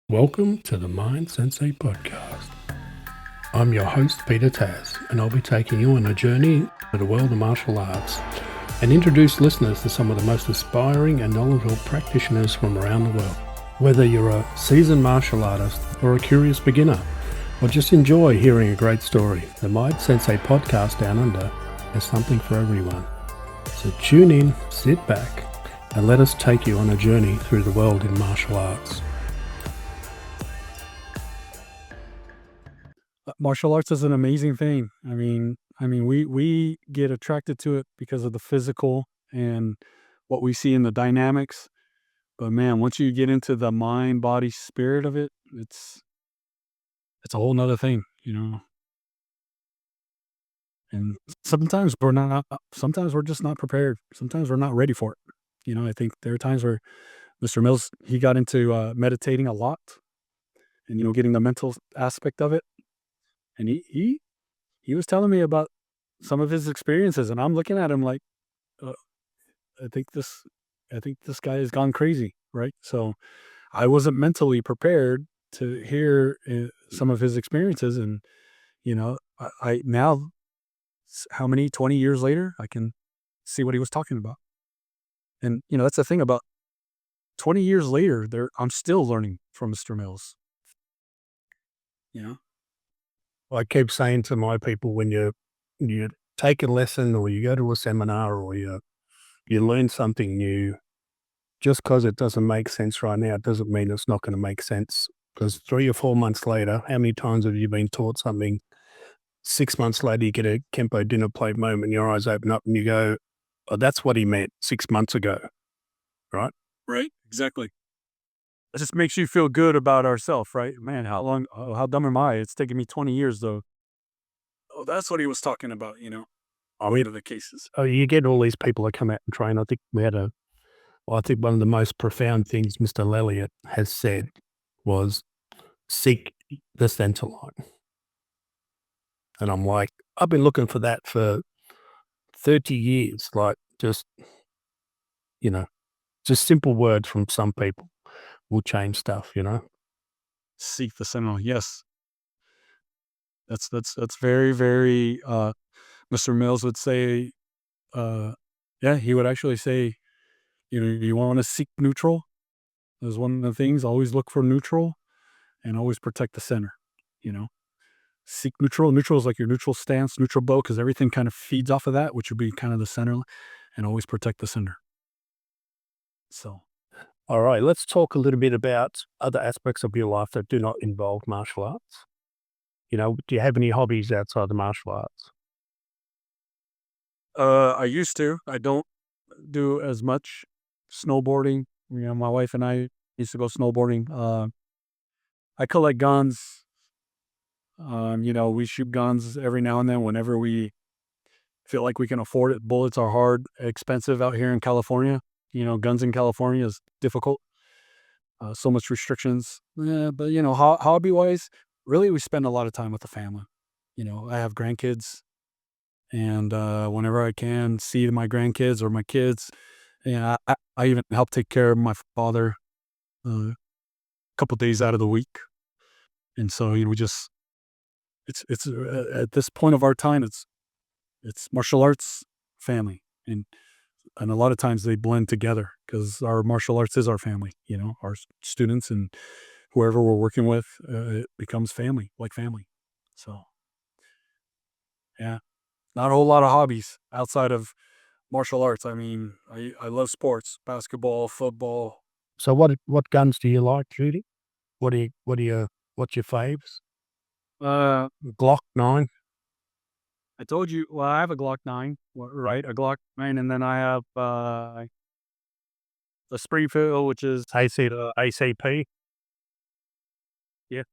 Welcome to the Mind Sensei podcast. I'm your host, Peter Taz, and I'll be taking you on a journey to the world of martial arts and introduce listeners to some of the most inspiring and knowledgeable practitioners from around the world. Whether you're a seasoned martial artist or a curious beginner, or just enjoy hearing a great story, the Mind Sensei podcast Down Under has something for everyone. So tune in, sit back, and let us take you on a journey through the world in martial arts. Martial arts is an amazing thing. I mean, we get attracted to it because of the physical and what we see in the dynamics. But man, once you get into the mind, body, spirit of it, it's a whole nother thing, you know. And sometimes we're not. Sometimes we're just not prepared. Sometimes we're not ready for it. You know, I think there are times where Mr. Mills he got into meditating a lot, and getting the mental aspect of it, and he was telling me about some of his experiences, and I'm looking at him like, uh, I think this, I think this guy has gone crazy, right? So I wasn't mentally prepared to hear some of his experiences, and I now, how many 20 years later, I can see what he was talking about, and that's the thing about 20 years later, I'm still learning from Mr. Mills. You know, I keep saying to my people, when you take a lesson or you go to a seminar or you learn something new, just because it doesn't make sense right now, it doesn't mean it's not going to make sense. Because 3 or 4 months later, how many times have you been taught something? 6 months later, you get a Kenpo dinner plate moment, your eyes open up and you go, oh, that's what he meant 6 months ago, right? right? Exactly. It just makes you feel good about ourselves, right? Man, how dumb am I? It's taken me 20 years though. Oh, that's what he was talking about, I mean, of the cases. you get all these people that come out and train. I think one of the most profound things Mr. Lelliot has said was seek the center line. And I'm like, I've been looking for that for 30 years, like just simple words from some people will change stuff, Seek the center. Yes. That's very, very Mr. Mills would say, yeah, he would actually say, you want to seek neutral. Is one of the things. Always look for neutral and always protect the center, you know. Seek neutral. Neutral is like your neutral stance, neutral bow, because everything kind of feeds off of that, which would be kind of the center, and always protect the center. So All right, let's talk a little bit about other aspects of your life that do not involve martial arts. Do you have any hobbies outside the martial arts? I used to. I don't do as much snowboarding. My wife and I used to go snowboarding. I collect guns. We shoot guns every now and then whenever we feel like we can afford it. Bullets are hard, expensive out here in California. Guns in California is difficult. So much restrictions. Yeah, but hobby wise, really, we spend a lot of time with the family. I have grandkids, and whenever I can see my grandkids or my kids, yeah, I even help take care of my father a couple days out of the week. And so we just it's at this point of our time, it's martial arts, family, and a lot of times they blend together because our martial arts is our family. Our students and whoever we're working with, it becomes family, like family. So yeah, not a whole lot of hobbies outside of martial arts. I mean, I love sports, basketball, football. So what guns do you like shooting? What's your faves? Uh, Glock 9? I told you. Well, I have a Glock 9, right? A Glock 9, and then I have the Springfield, which is ACP? yeah.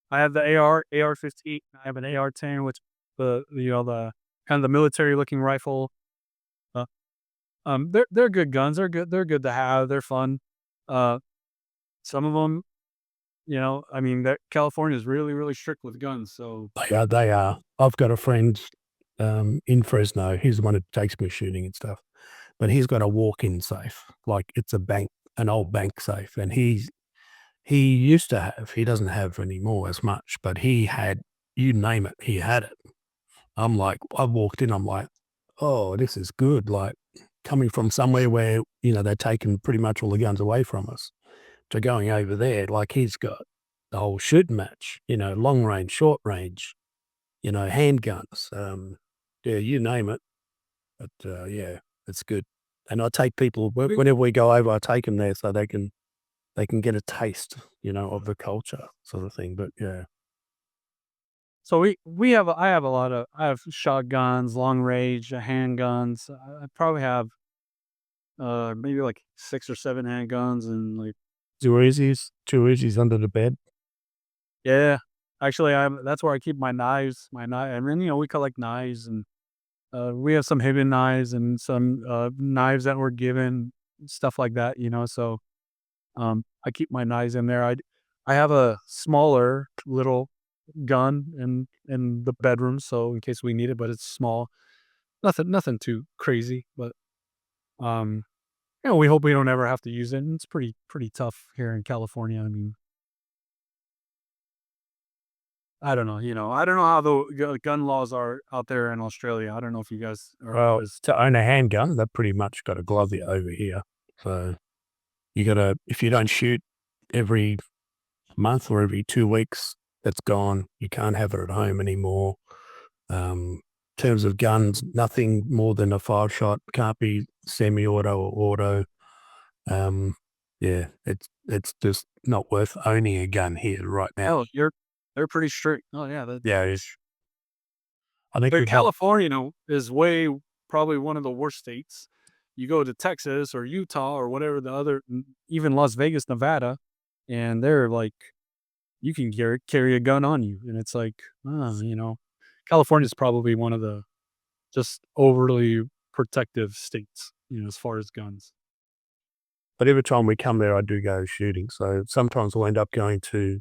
I have the AR 15. I have an AR 10, which the kind of the military looking rifle. Uh, they're good guns. They're good to have. They're fun. Uh, some of them, I mean, California is really really strict with guns. So They are. I've got a friend in Fresno. He's the one who takes me shooting and stuff. But he's got a walk-in safe, like it's an old bank safe, and he used to have. He doesn't have anymore as much, but he had, you name it, he had it. I'm like, I walked in, I'm like, oh, this is good. Like coming from somewhere where, they're taking pretty much all the guns away from us to going over there. Like he's got the whole shooting match, long range, short range, handguns. Yeah, you name it. But yeah, it's good. And I take people whenever we go over, I take them there so they can get a taste, of the culture sort of thing. But yeah. So I have shotguns, long range, handguns. I probably have maybe like 6 or 7 handguns and like Two Uzis under the bed. yeah. Actually, that's where I keep my knives, and then, we collect knives and we have some hidden knives and some knives that were given, stuff like that, so I keep my knives in there. I have a smaller little gun in the bedroom, so in case we need it, but it's small. Nothing too crazy, but um, we hope we don't ever have to use it. And it's pretty tough here in California. I mean, I don't know. I don't know how the gun laws are out there in Australia. I don't know if you guys are Well, as to own a handgun, they've pretty much got to glove you over here. So you got to, if you don't shoot every month or every 2 weeks, that's gone. You can't have it at home anymore. In terms of guns, nothing more than a 5-shot. Can't be semi-auto or auto. Um, yeah, it's just not worth owning a gun here right now. hell. They're pretty strict. Oh yeah, Yeah, I think but we've had. California, is way probably one of the worst states. You go to Texas or Utah or whatever the other, even Las Vegas, Nevada, and they're like, you can carry a gun on you, and it's like, California is probably one of the just overly protective states, as far as guns. But every time we come there, I do go shooting. So sometimes we'll end up going to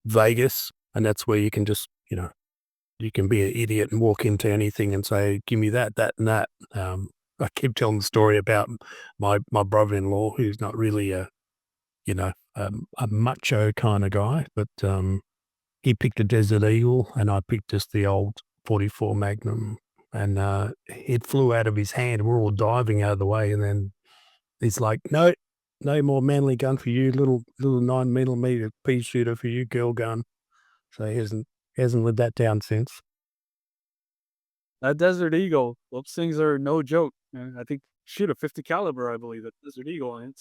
Vegas, and that's where you can just, you can be an idiot and walk into anything and say, "Give me that, that, and that." I keep telling the story about my brother-in-law, who's not really a macho kind of guy, but he picked a Desert Eagle, and I picked just the old 44 Magnum, and it flew out of his hand. We're all diving out of the way, and then he's like, "No, no more manly gun for you, little 9mm pea shooter for you, girl gun." So he hasn't lived that down since. That Desert Eagle, those things are no joke. Man. I think shoot a 50 caliber, I believe, that Desert Eagle, and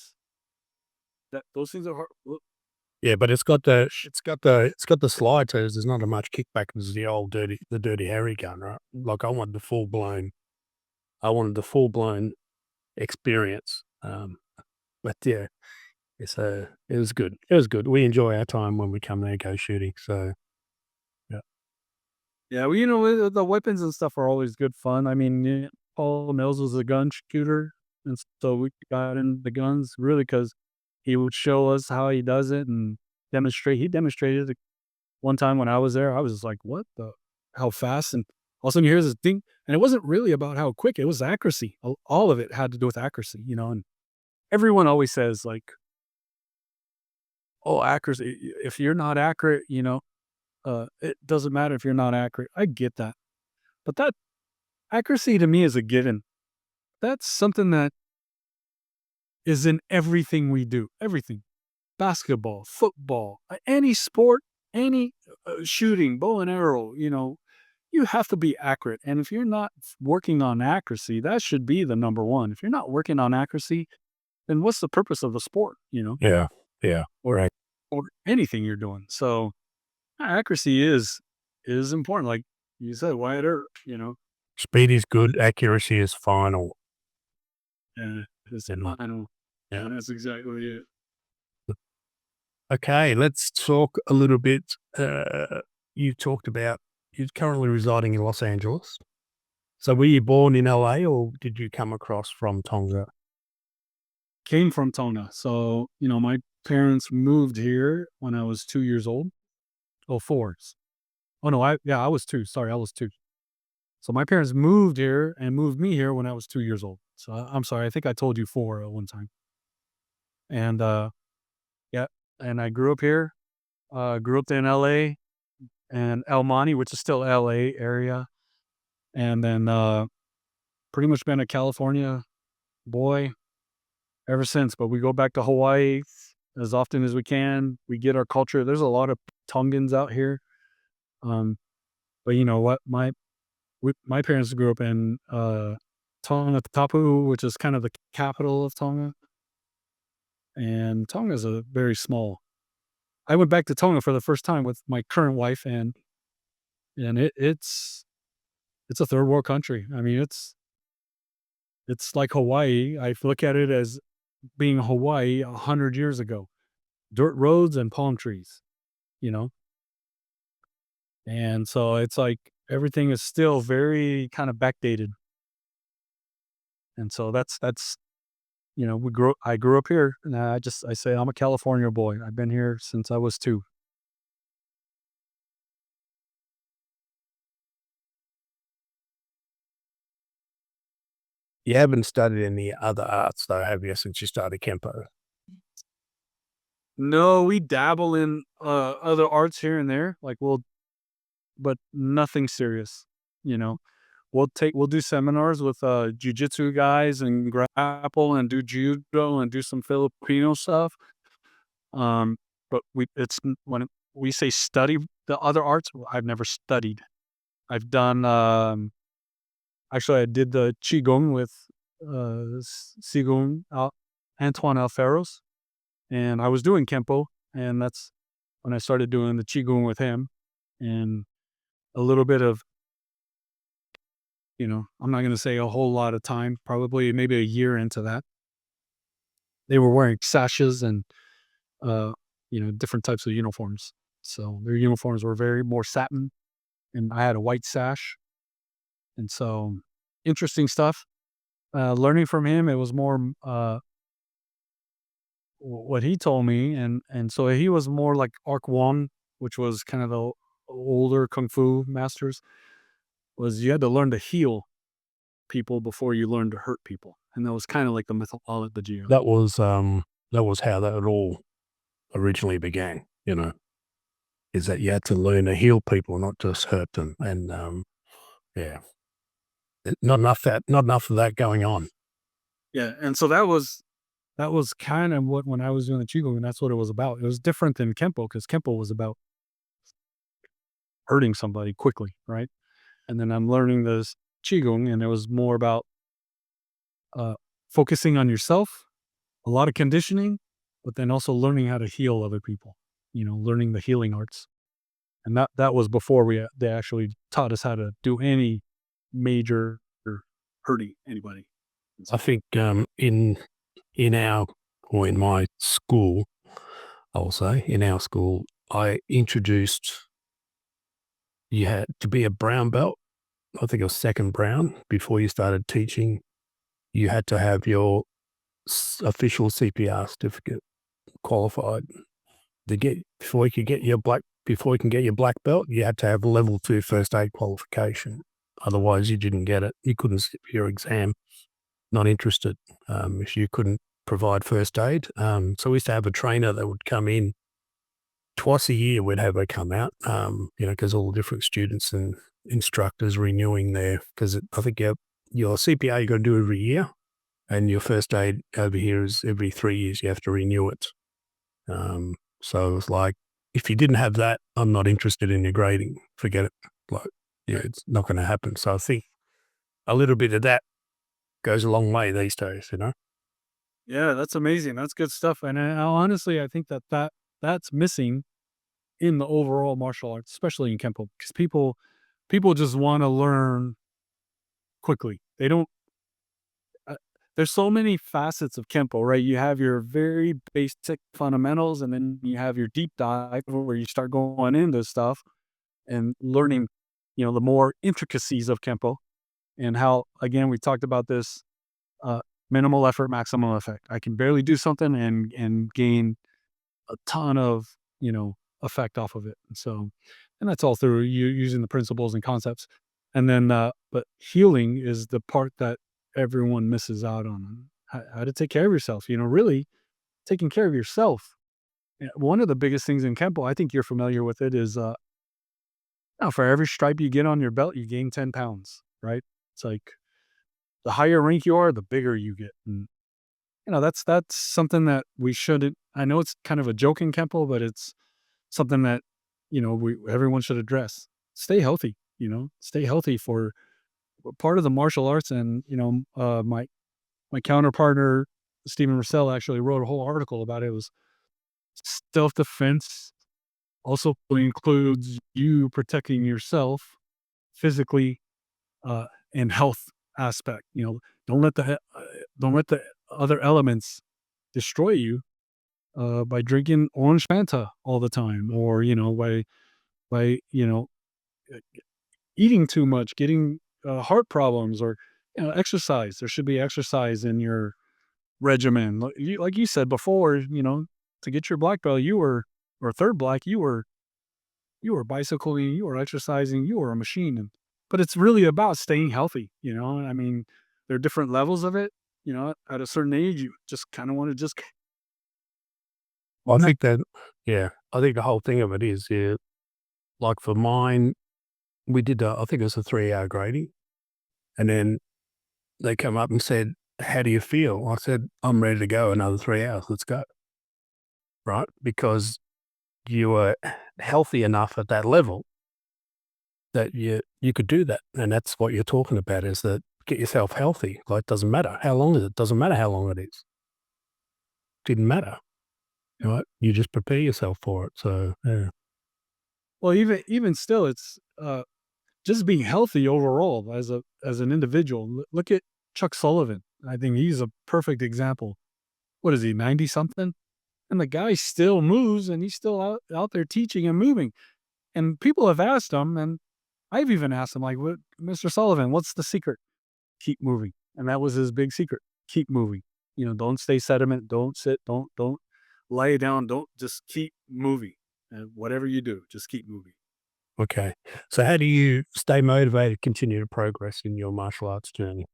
those things are hard. Yeah, but it's got the slide, so there's not as much kickback as the Dirty Harry gun, right? Like I wanted the full blown experience. But yeah, it was good. It was good. We enjoy our time when we come there, go shooting. So yeah, Yeah, well, the weapons and stuff are always good fun. I mean, Paul Mills was a gun shooter, and so we got in the guns really because he would show us how he does it and demonstrate. He demonstrated it one time when I was there. I was just like, "What the? How fast?" And all of a sudden, here's this thing, and it wasn't really about how quick; it was accuracy. All of it had to do with accuracy, And everyone always says like, "Oh, accuracy. If you're not accurate, it doesn't matter if you're not accurate." I get that, but that accuracy to me is a given. That's something that is in everything we do. Everything. Basketball, football, any sport, any shooting, bow and arrow, you have to be accurate. And if you're not working on accuracy, that should be the number one. If you're not working on accuracy, then what's the purpose of the sport, yeah, yeah. or Right. or anything you're doing? So accuracy is important. Like you said, Wyatt Earp. Speed is good. Accuracy is final. Yeah, it's And final. yeah. Yeah, that's exactly it. Okay, let's talk a little bit. You talked about you're currently residing in Los Angeles. So were you born in LA or did you come across from Tonga? Came from Tonga. So, my parents moved here when I was 2 years old. Oh, 4. Oh, no, I was 2. Sorry, I was 2. So my parents moved here and moved me here when I was 2 years old. So I'm sorry, I think I told you 4 at one time. And and I grew up here. Grew up in LA and El Monte, which is still LA area. And then pretty much been a California boy ever since. But we go back to Hawaii as often as we can. We get our culture. There's a lot of Tongans out here. But you know what? My parents grew up in Tonga Tapu, which is kind of the capital of Tonga. And Tonga is a very small. I went back to Tonga for the first time with my current wife, and it's a third world country. I mean, it's like Hawaii. I look at it as being Hawaii 100 years ago. Dirt roads and palm trees, you know? And so it's like everything is still very kind of backdated. And so that's I grew up here, and I say I'm a California boy. I've been here since I was 2. You haven't studied any other arts though, have you, since you started Kenpo? No, we dabble in other arts here and there. But nothing serious, you know. We'll do seminars with jujitsu guys and grapple and do judo and do some Filipino stuff. But when we say study the other arts, well, I've never studied. I've done actually I did the qigong with Qigong Antoine Alferos, and I was doing Kenpo, and that's when I started doing the qigong with him, and a little bit of, I'm not going to say a whole lot of time, probably maybe a year into that. They were wearing sashes and, different types of uniforms. So their uniforms were very more satin, and I had a white sash. And so interesting stuff. Learning from him, it was more what he told me. And so he was more like Ark Wong, which was kind of the older Kung Fu masters, was you had to learn to heal people before you learn to hurt people. And that was kind of like the mythology of it. That was how that all originally began, is that you had to learn to heal people, not just hurt them. And yeah. Not enough of that going on. Yeah. And so that was kind of when I was doing the Qigong, and that's what it was about. It was different than Kenpo, because Kenpo was about hurting somebody quickly, right? And then I'm learning this Qigong, and it was more about focusing on yourself, a lot of conditioning, but then also learning how to heal other people, learning the healing arts. And that was before they actually taught us how to do any major or hurting anybody. I think in our or in my school, I will say in our school, I introduced you had to be a brown belt. I think it was second brown before you started teaching. You had to have your official CPR certificate qualified to get before you could get your black belt. You had to have a level 2 first aid qualification. Otherwise, you didn't get it. You couldn't sit for your exam. Not interested if you couldn't provide first aid. So we used to have a trainer that would come in twice a year. We'd have her come out, because all the different students and instructors renewing because I think your CPR you got to do every year, and your first aid over here is every 3 years. You have to renew it. So it was like, if you didn't have that, I'm not interested in your grading. Forget it. It's not going to happen. So I think a little bit of that goes a long way these days, Yeah, that's amazing. That's good stuff. And honestly, I think that's missing in the overall martial arts, especially in Kenpo, because people just want to learn quickly. They don't. There's so many facets of Kenpo, right? You have your very basic fundamentals, and then you have your deep dive where you start going into stuff and learning, the more intricacies of Kenpo, and how, again, we talked about this, minimal effort, maximum effect. I can barely do something and gain a ton of, effect off of it. And that's all through you using the principles and concepts. And then, but healing is the part that everyone misses out on. How to take care of yourself, really taking care of yourself Yeah, one of the biggest things in Kenpo, I think you're familiar with it, is now for every stripe you get on your belt, you gain 10 pounds, right? It's like the higher rank you are, the bigger you get. And, that's something that we shouldn't, I know it's kind of a joke in Kenpo, but it's something that, everyone should address. Stay healthy, stay healthy for part of the martial arts. And, my counterpartner, Stephen Russell, actually wrote a whole article about it. It was self-defense also includes you protecting yourself physically, uh, and health aspect. Don't let don't let the other elements destroy you by drinking orange Fanta all the time, or by uh, eating too much, getting heart problems, or exercise. There should be exercise in your regimen. Like you said before, to get your black belt, or third black, you were bicycling, you were exercising, you were a machine. But it's really about staying healthy. I mean, there are different levels of it. At a certain age, you just kind of want to just I think that, yeah, I think the whole thing of it is, yeah, like for mine, we did, I think it was a 3-hour grading. And then they come up and said, "How do you feel?" I said, "I'm ready to go another 3 hours. Let's go." Right? Because you were healthy enough at that level that you could do that. And that's what you're talking about, is that get yourself healthy. Like, it doesn't matter. How long is it? Doesn't matter how long it is. Didn't matter. Right? You just prepare yourself for it. So, yeah. well, even still, it's just being healthy overall as an individual. Look at Chuck Sullivan. I think he's a perfect example. What is he, 90 something? And the guy still moves, and he's still out there teaching and moving. And people have asked him, and I've even asked him, like, "What, Mr. Sullivan, what's the secret?" Keep moving. And that was his big secret. Keep moving. Don't stay sediment. Don't sit. Don't lay down. Don't, just keep moving. And whatever you do, just keep moving. Okay. So, how do you stay motivated, continue to progress in your martial arts journey?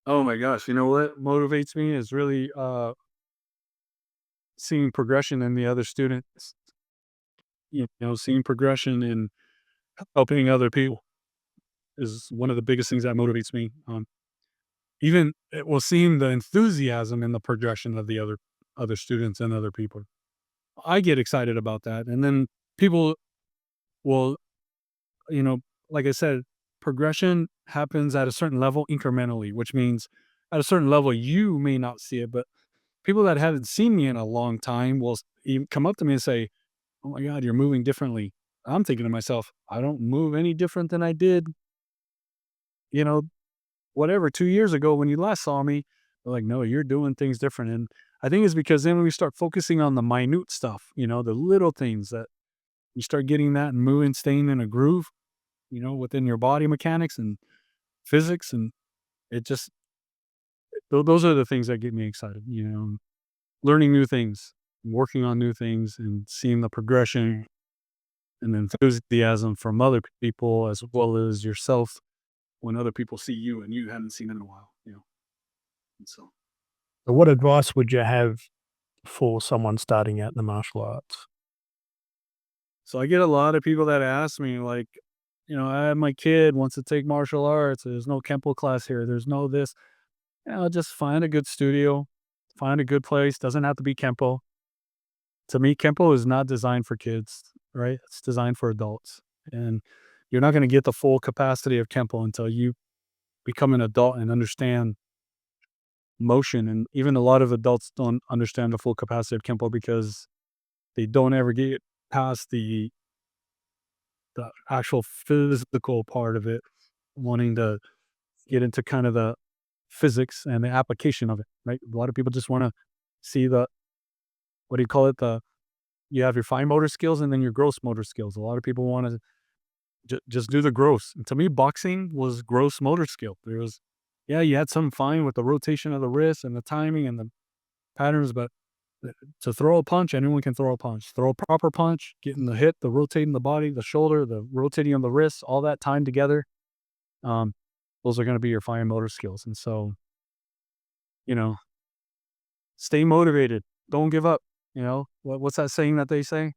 Oh my gosh. You know what motivates me is really seeing progression in the other students, seeing progression in helping other people is one of the biggest things that motivates me. Even seeing the enthusiasm and the progression of the other students and other people. I get excited about that. And then people will, you know, like I said, progression happens at a certain level incrementally, which means at a certain level, you may not see it, but people that haven't seen me in a long time will come up to me and say, "Oh my God, you're moving differently." I'm thinking to myself, I don't move any different than I did, you know, whatever, 2 years ago when you last saw me. They're like, "No, you're doing things different." And I think it's because then we start focusing on the minute stuff, the little things that you start getting that and moving, staying in a groove, within your body mechanics and physics. And it just, those are the things that get me excited, learning new things, working on new things, and seeing the progression and enthusiasm from other people as well as yourself when other people see you and you haven't seen in a while. And so, So, what advice would you have for someone starting out in the martial arts? so I get a lot of people that ask me, like, I have my kid wants to take martial arts. There's no Kempo class here. There's no this. Just find a good studio, find a good place. Doesn't have to be Kempo. To me, Kempo is not designed for kids, right? It's designed for adults. And you're not going to get the full capacity of Kempo until you become an adult and understand motion. And even a lot of adults don't understand the full capacity of Kempo because they don't ever get past the actual physical part of it, wanting to get into kind of the physics and the application of it, right? A lot of people just want to see what do you call it? You have your fine motor skills and then your gross motor skills. A lot of people want to just do the gross. And to me, boxing was gross motor skill. Yeah, you had some fine with the rotation of the wrist and the timing and the patterns, but to throw a punch, anyone can throw a punch. Throw a proper punch, getting the hit, the rotating the body, the shoulder, the rotating of the wrist, all that timed together. Um, those are going to be your fine motor skills. And so, you know, stay motivated. don't give up. What's that saying that they say?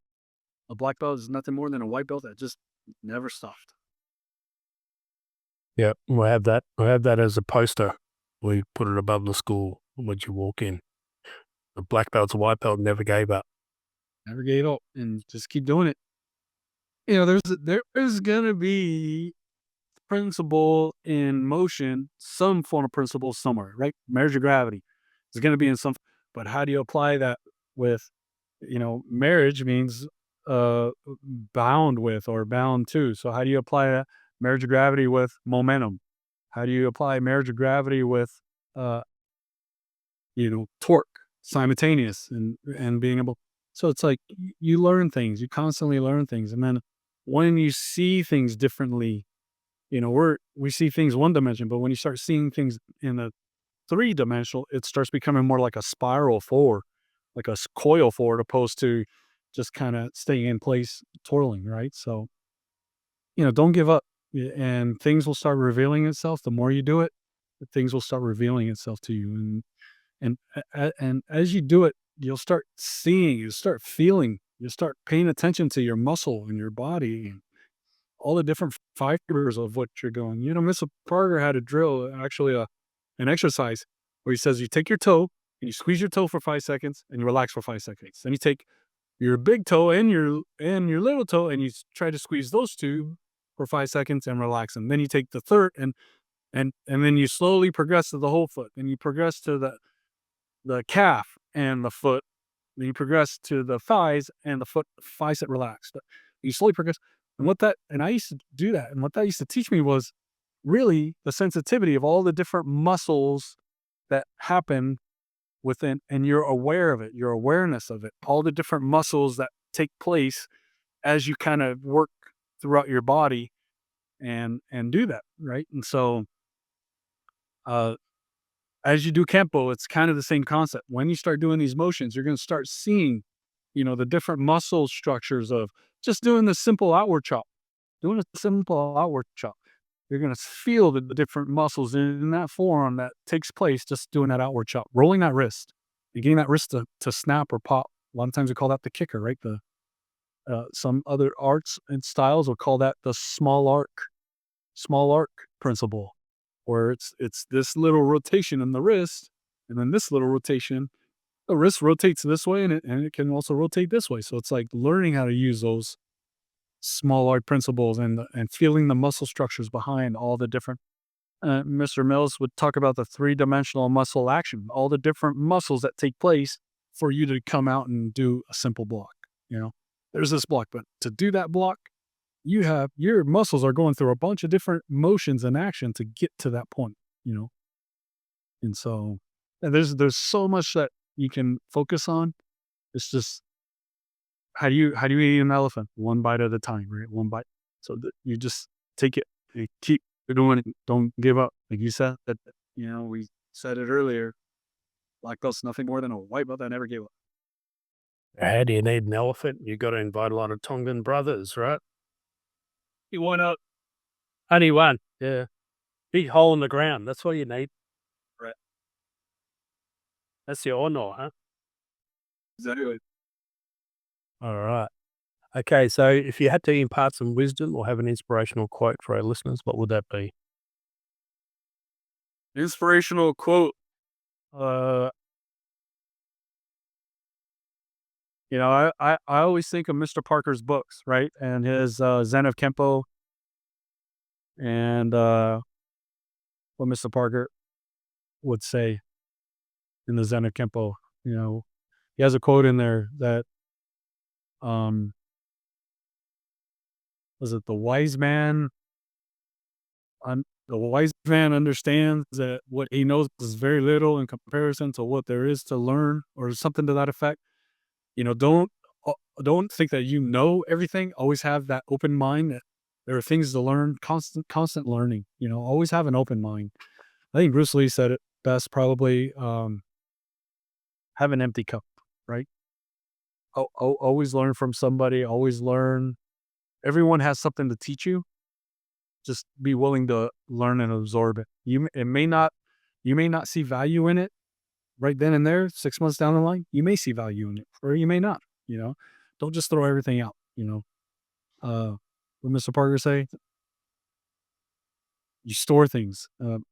A black belt is nothing more than a white belt that just never stopped. Yeah, we have that. We have that as a poster. We put it above the school when you walk in. The black belt's a white belt never gave up. Never gave up, and just keep doing it. There's gonna be principle in motion, some form of principle somewhere, right? Marriage of gravity is gonna be in some, but how do you apply that with, marriage means uh bound with or bound to. So how do you apply that marriage of gravity with momentum? How do you apply marriage of gravity with uh torque simultaneous and being able, so it's like you learn things, you constantly learn things. And then when you see things differently, we see things one dimension, but when you start seeing things in a three-dimensional, it starts becoming more like a spiral forward, like a coil forward, opposed to just kind of staying in place, twirling, right? So, don't give up, and things will start revealing itself. The more you do it, things will start revealing itself to you. And as you do it, you'll start seeing, you start feeling, you start paying attention to your muscle and your body and all the different fibers of what you're doing. Mr. Parker had a drill, actually an exercise where he says you take your toe and you squeeze your toe for 5 seconds and you relax for 5 seconds. Then you take your big toe and your little toe and you try to squeeze those two for 5 seconds and relax them. Then you take the third and then you slowly progress to the whole foot. And you progress to the calf and the foot. Then you progress to the thighs and the foot, facet relaxed. You slowly progress. And I used to do that. And what that used to teach me was really the sensitivity of all the different muscles that happen within, and you're aware of it, your awareness of it, all the different muscles that take place as you kind of work throughout your body and do that. Right. And so, uh, as you do Kenpo, it's kind of the same concept. When you start doing these motions, you're going to start seeing, the different muscle structures of just doing the simple outward chop, doing a simple outward chop. You're going to feel the different muscles in that forearm that takes place just doing that outward chop, rolling that wrist and getting that wrist to snap or pop. A lot of times we call that the kicker, right? Some other arts and styles will call that the small arc principle, where it's this little rotation in the wrist, and then this little rotation, the wrist rotates this way, and it can also rotate this way. So it's like learning how to use those small arc principles and feeling the muscle structures behind all the different. Mr. Mills would talk about the three-dimensional muscle action, all the different muscles that take place for you to come out and do a simple block. There's this block, but to do that block, your muscles are going through a bunch of different motions and action to get to that point, you know? And so there's so much that you can focus on. It's just how do you eat an elephant? One bite at a time, right? One bite. So you just take it and keep doing it. Don't give up. Like you said, we said it earlier. Black belt's nothing more than a white belt that never gave up. How do you need an elephant? You got to invite a lot of Tongan brothers, right? He went up. Only one. Yeah. Big hole in the ground. That's what you need. Right. That's the honor, huh? Exactly. All right. Okay, so if you had to impart some wisdom or have an inspirational quote for our listeners, what would that be? Inspirational quote. Uh, I always think of Mr. Parker's books, right? And his Zen of Kenpo and what Mr. Parker would say in the Zen of Kenpo. He has a quote in there that um was it the wise man understands that what he knows is very little in comparison to what there is to learn, or something to that effect. Don't don't think that you know everything. Always have that open mind that there are things to learn, constant learning. Always have an open mind. I think Bruce Lee said it best, probably. Have an empty cup, right? Always learn from somebody. Always learn. Everyone has something to teach you. Just be willing to learn and absorb it. You may not see value in it, right then and there, 6 months down the line, you may see value in it, or you may not. Don't just throw everything out. What Mr. Parker say? You store things.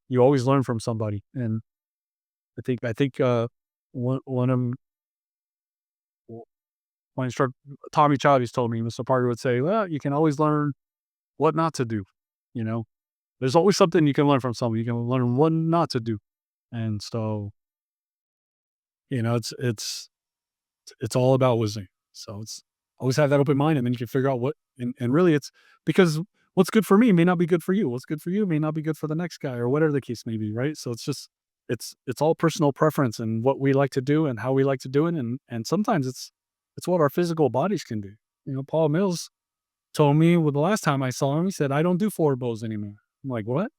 You always learn from somebody, and I think one of my instructor Tommy Chavis told me Mr. Parker would say, "Well, you can always learn what not to do." You know, there's always something you can learn from somebody. You can learn what not to do, and so it's all about wisdom. So it's always have that open mind, and then you can figure out and really it's because what's good for me may not be good for you. What's good for you may not be good for the next guy, or whatever the case may be, right? So it's all personal preference and what we like to do and how we like to do it, and sometimes it's what our physical bodies can do. Paul Mills told me, well, the last time I saw him, he said, "I don't do forward bows anymore." I'm like, "What?"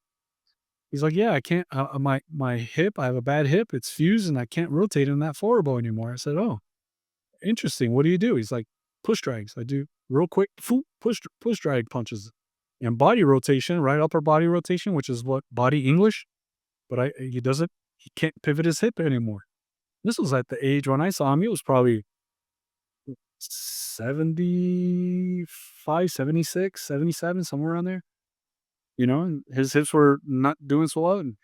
He's like, "Yeah, I can't. My hip, I have a bad hip. It's fused, and I can't rotate in that forward bow anymore." I said, "Oh, interesting. What do you do?" He's like, "Push drags. I do real quick, push drag punches, and body rotation, right upper body rotation, which is what body English. But he doesn't. He can't pivot his hip anymore." This was at the age when I saw him. He was probably 75, 76, 77, somewhere around there. And his hips were not doing so well. And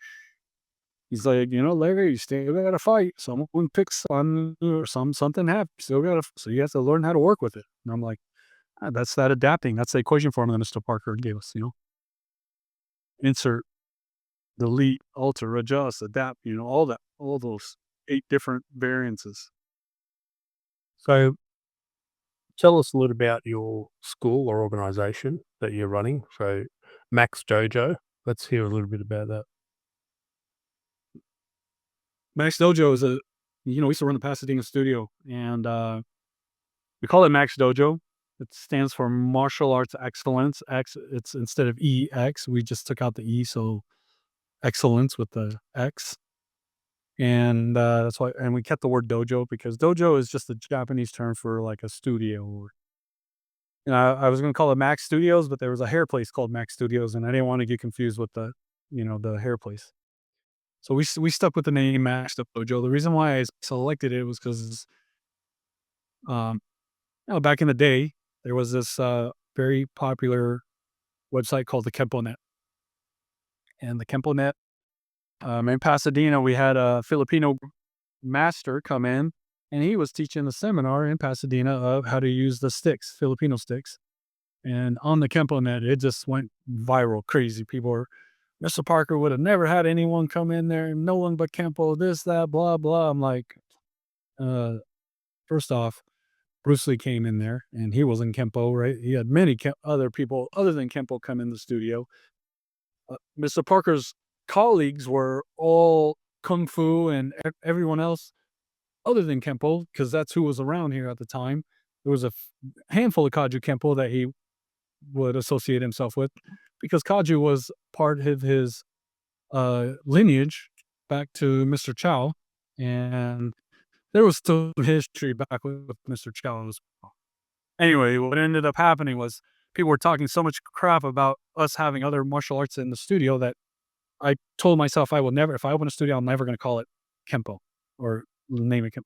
he's like, "Larry, you still gotta fight. Someone picks on you or something happens. So you have to learn how to work with it." And I'm like, that's that adapting. That's the equation formula Mr. Parker gave us. Insert, delete, alter, adjust, adapt. All those 8 different variances. So tell us a little about your school or organization that you're running. So Max Dojo. Let's hear a little bit about that. Max Dojo is we used to run the Pasadena studio, and we call it Max Dojo. It stands for Martial Arts Excellence. It's instead of EX, we just took out the E, so excellence with the X. And that's why, and we kept the word dojo because dojo is just a Japanese term for like a studio. Or, I was going to call it Max Studios, but there was a hair place called Max Studios, and I didn't want to get confused with the hair place. So we stuck with the name Max Dojo. The reason why I selected it was because, back in the day, there was this very popular website called the Kenpo Net. And the Kenpo Net, in Pasadena, we had a Filipino master come in, and he was teaching a seminar in Pasadena of how to use the sticks, Filipino sticks. And on the Kenpo Net, it just went viral, crazy. People were, Mr. Parker would have never had anyone come in there, no one but Kenpo, this, that, blah, blah. I'm like, first off, Bruce Lee came in there, and he was in Kenpo, right? He had many other people other than Kenpo come in the studio. Mr. Parker's colleagues were all Kung Fu and everyone else other than Kenpo, because that's who was around here at the time. There was a handful of Kaju Kenpo that he would associate himself with, because Kaju was part of his lineage back to Mr. Chow, and there was still history back with Mr. Chow as well. Anyway, what ended up happening was people were talking so much crap about us having other martial arts in the studio that I told myself I will never, if I open a studio, I'm never going to call it Kenpo or name it Kenpo,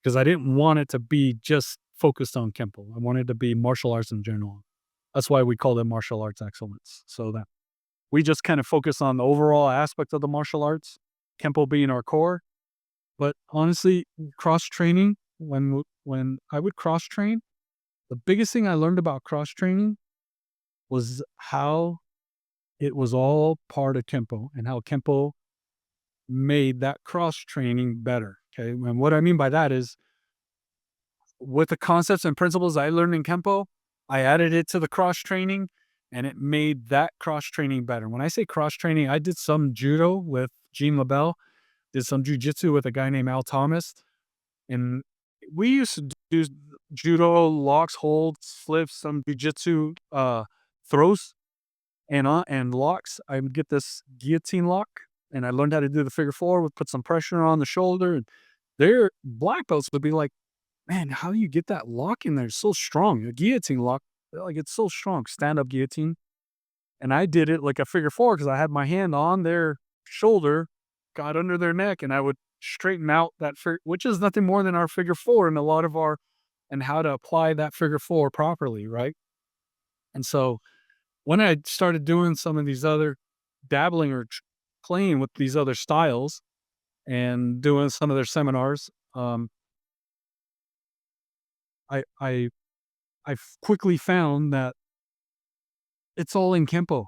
because I didn't want it to be just focused on Kenpo. I wanted it to be martial arts in general. That's why we call it martial arts excellence. So that we just kind of focus on the overall aspect of the martial arts, Kenpo being our core. But honestly, cross training, when I would cross train, the biggest thing I learned about cross training was how it was all part of Kenpo and how Kenpo made that cross training better. Okay. And what I mean by that is, with the concepts and principles I learned in Kenpo, I added it to the cross training, and it made that cross training better. When I say cross training, I did some judo with Gene LaBelle, did some jujitsu with a guy named Al Thomas. And we used to do judo, locks, holds, flips, some jujitsu throws and locks. I would get this guillotine lock, and I learned how to do the figure four, would put some pressure on the shoulder. And their black belts would be like, "Man, how do you get that lock in there? It's so strong. A guillotine lock, like it's so strong, stand-up guillotine." And I did it like a figure four because I had my hand on their shoulder, got under their neck, and I would straighten out that which is nothing more than our figure four and a lot of and how to apply that figure four properly, right? And so when I started doing some of these other dabbling or playing with these other styles and doing some of their seminars, I I I quickly found that it's all in Kenpo.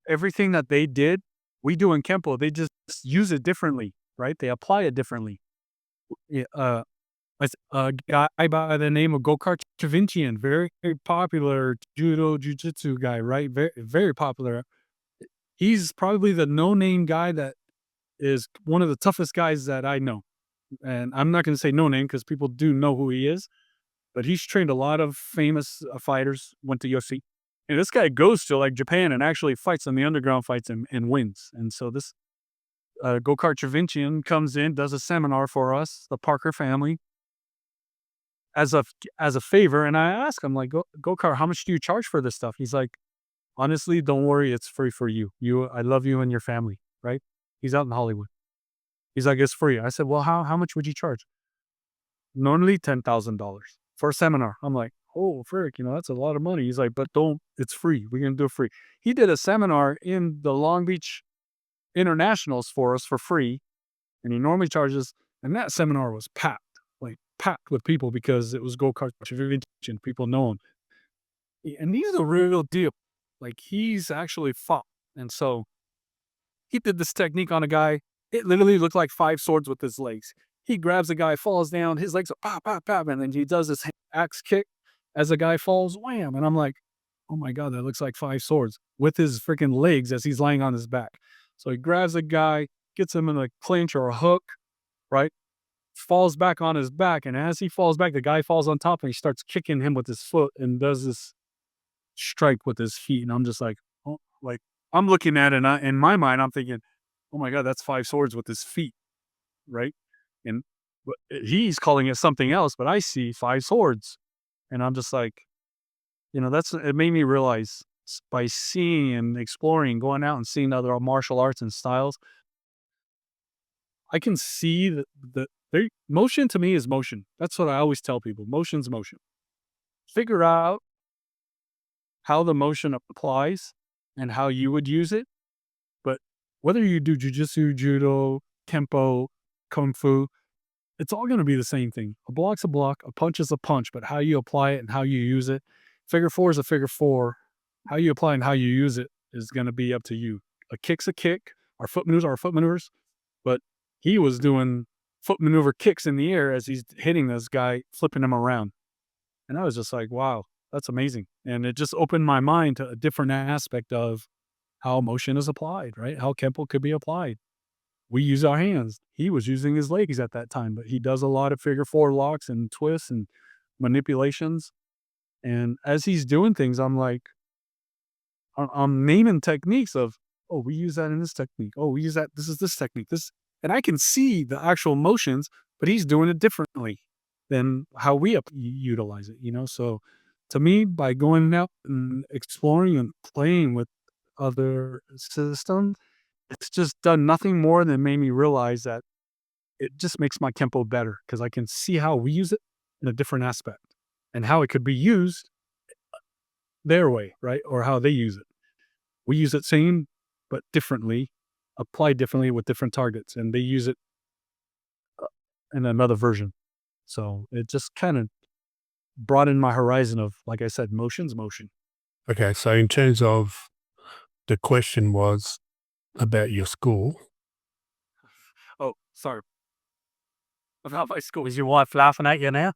Everything that they did, we do in Kenpo. They just use it differently, right? They apply it differently. Yeah, a guy by the name of Gokar Chavinchian, very, very popular judo jujitsu guy, right? Very, very popular. He's probably the no-name guy that is one of the toughest guys that I know. And I'm not going to say no name because people do know who he is, but he's trained a lot of famous fighters, went to UFC. And this guy goes to like Japan and actually fights in the underground fights and wins. And so this Gokar Chavinchian comes in, does a seminar for us, the Parker family, as a favor. And I ask him, like, Gokar, how much do you charge for this stuff? He's like, honestly, don't worry, it's free for you. I love you and your family, right? He's out in Hollywood. He's like, it's free. I said, well, how much would you charge? Normally $10,000 for a seminar. I'm like, oh, frick, that's a lot of money. He's like, but it's free. We're going to do it free. He did a seminar in the Long Beach Internationals for us for free. And he normally charges, and that seminar was packed, like packed with people because it was go-kart and people know him. And he's a real deal. Like he's actually fought. And so he did this technique on a guy. It literally looked like 5 swords with his legs. He grabs a guy, falls down, his legs are pop, pop, pop, and then he does this axe kick as a guy falls, wham. And I'm like, oh my God, that looks like 5 swords with his freaking legs as he's lying on his back. So he grabs a guy, gets him in a clinch or a hook, right? Falls back on his back. And as he falls back, the guy falls on top and he starts kicking him with his foot and does this strike with his feet. And I'm just like, oh, like I'm looking at it and in my mind, I'm thinking, oh my God, that's 5 swords with his feet, right? And he's calling it something else, but I see 5 swords. And I'm just like, it made me realize by seeing and exploring, going out and seeing other martial arts and styles, I can see that motion to me is motion. That's what I always tell people. Motion's motion. Figure out how the motion applies and how you would use it. But whether you do jujitsu, judo, kenpo, kung fu, it's all going to be the same thing. A block's a block, a punch is a punch, but how you apply it and how you use it. Figure four is a figure four. How you apply and how you use it is going to be up to you. A kick's a kick. Our foot maneuvers are foot maneuvers. But he was doing foot maneuver kicks in the air as he's hitting this guy, flipping him around. And I was just like, wow, that's amazing. And it just opened my mind to a different aspect of how motion is applied, right? How Kenpo could be applied. We use our hands. He was using his legs at that time, but he does a lot of figure four locks and twists and manipulations. And as he's doing things, I'm like, I'm naming techniques of, oh, we use that in this technique. Oh, we use that. This is this technique. And I can see the actual motions, but he's doing it differently than how we utilize it, So to me, by going out and exploring and playing with other systems, it's just done nothing more than made me realize that it just makes my Kenpo better because I can see how we use it in a different aspect and how it could be used their way, right? Or how they use it. We use it same, but differently, applied differently with different targets, and they use it in another version. So it just kind of broadened my horizon of, like I said, motion's motion. Okay, so in terms of the question was about your school. Oh, sorry. About my school. Is your wife laughing at you now?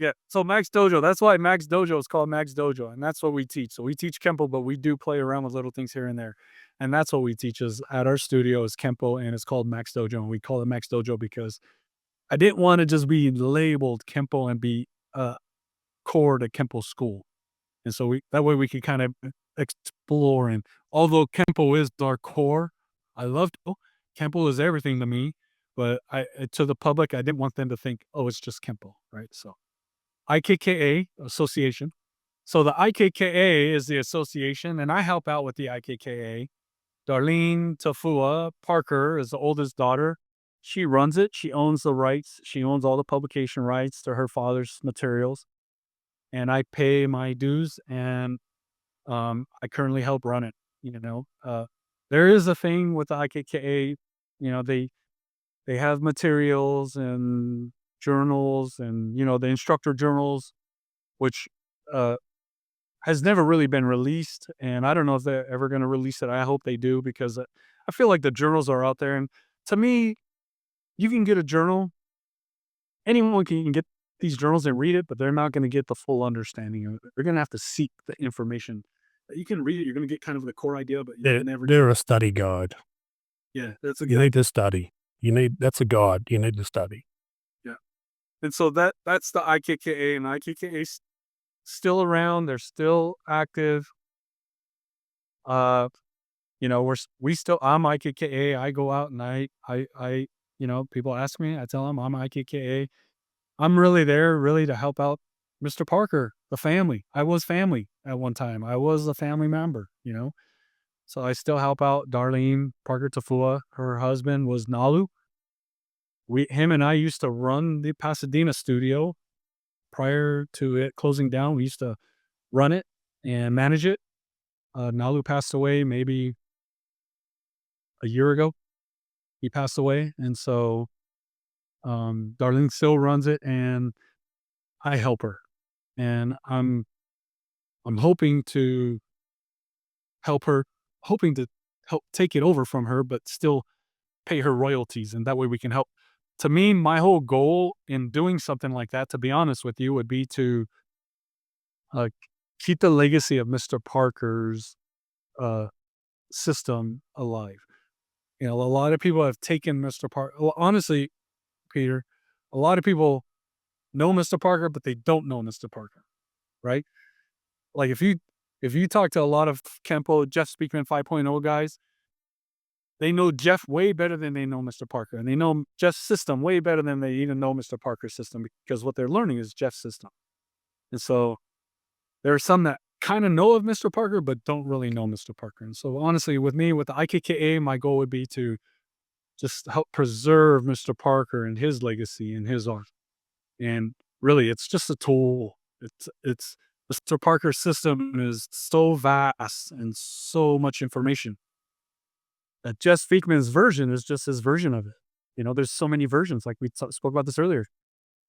Yeah. So MAX Dojo, that's why MAX Dojo is called MAX Dojo. And that's what we teach. So we teach Kenpo, but we do play around with little things here and there. And that's what we teach is at our studio is Kenpo, and it's called MAX Dojo. And we call it MAX Dojo because I didn't want to just be labeled Kenpo and be core to Kenpo school. And so that way we could kind of explore. And although Kenpo is our core, I love Kenpo is everything to me. But to the public, I didn't want them to think, oh, it's just Kenpo, right? So IKKA association. So the IKKA is the association, and I help out with the IKKA. Darlene Tafua Parker is the oldest daughter. She runs it. She owns the rights. She owns all the publication rights to her father's materials, and I pay my dues, and I currently help run it. There is a thing with the IKKA. They have materials and journals, and the instructor journals, which uh, has never really been released, and I don't know if they're ever going to release it. I hope they do, because I feel like the journals are out there, and to me, you can get a journal. Anyone can get these journals and read it, but they're not going to get the full understanding of it. They're going to have to seek the information. You can read it. You're going to get kind of the core idea, but They're, you never. they're a study guide. Yeah, that's a You need to study. That's a guide. You need to study. yeah. And so that's the IKKA, and IKKA is still around. They're still active. Uh, we still. I'm IKKA. I go out and people ask me. I tell them I'm IKKA. I'm really there really to help out Mr. Parker, the family. I was family at one time. I was a family member. So I still help out Darlene Parker Tafua. Her husband was Nalu. Him and I used to run the Pasadena studio prior to it closing down. We used to run it and manage it. Nalu passed away maybe a year ago. He passed away. And so Darlene still runs it, and I help her. And I'm hoping to help her, hoping to help take it over from her, but still pay her royalties. And that way we can help. To me, my whole goal in doing something like that, to be honest with you, would be to uh, keep the legacy of Mr. Parker's uh, system alive. A lot of people have taken Mr. Parker. Well, honestly, Peter, a lot of people know Mr. Parker, but they don't know Mr. Parker, right? Like if you talk to a lot of Kenpo Jeff Speakman 5.0 guys, they know Jeff way better than they know Mr. Parker, and they know Jeff's system way better than they even know Mr. Parker's system, because what they're learning is Jeff's system. And so there are some that kind of know of Mr. Parker, but don't really know Mr. Parker. And so honestly, with me, with the IKKA, my goal would be to just help preserve Mr. Parker and his legacy and his art. And really, it's just a tool. It's Mr. Parker's system is so vast and so much information that Jeff Speakman's version is just his version of it. There's so many versions, like we spoke about this earlier.